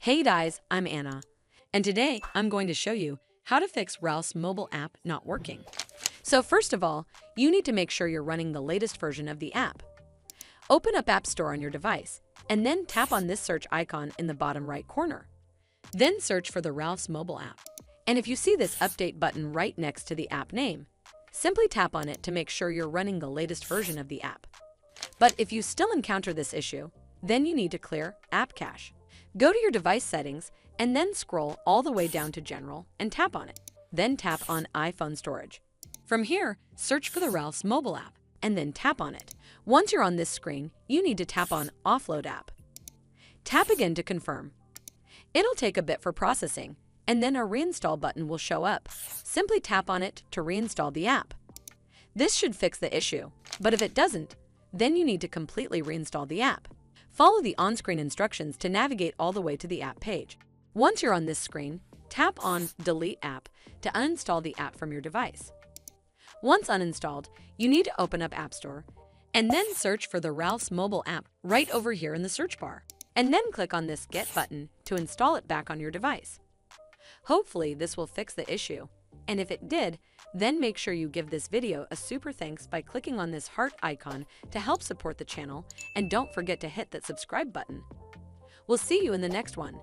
Hey guys, I'm Anna, and today I'm going to show you how to fix Ralph's mobile app not working. So first of all, you need to make sure you're running the latest version of the app. Open up App Store on your device, and then tap on this search icon in the bottom right corner. Then search for the Ralph's mobile app. And if you see this update button right next to the app name, simply tap on it to make sure you're running the latest version of the app. But if you still encounter this issue, then you need to clear App Cache. Go to your device settings and then scroll all the way down to General and tap on it. Then tap on iPhone Storage. From here, search for the Ralph's mobile app and then tap on it. Once you're on this screen, you need to tap on Offload App. Tap again to confirm. It'll take a bit for processing, and then a Reinstall button will show up. Simply tap on it to reinstall the app. This should fix the issue, but if it doesn't, then you need to completely reinstall the app. Follow the on-screen instructions to navigate all the way to the app page. Once you're on this screen, tap on Delete App to uninstall the app from your device. Once uninstalled, you need to open up App Store and then search for the Ralph's mobile app right over here in the search bar, and then click on this Get button to install it back on your device. Hopefully this will fix the issue, and if it did, then make sure you give this video a super thanks by clicking on this heart icon to help support the channel, and don't forget to hit that subscribe button. We'll see you in the next one.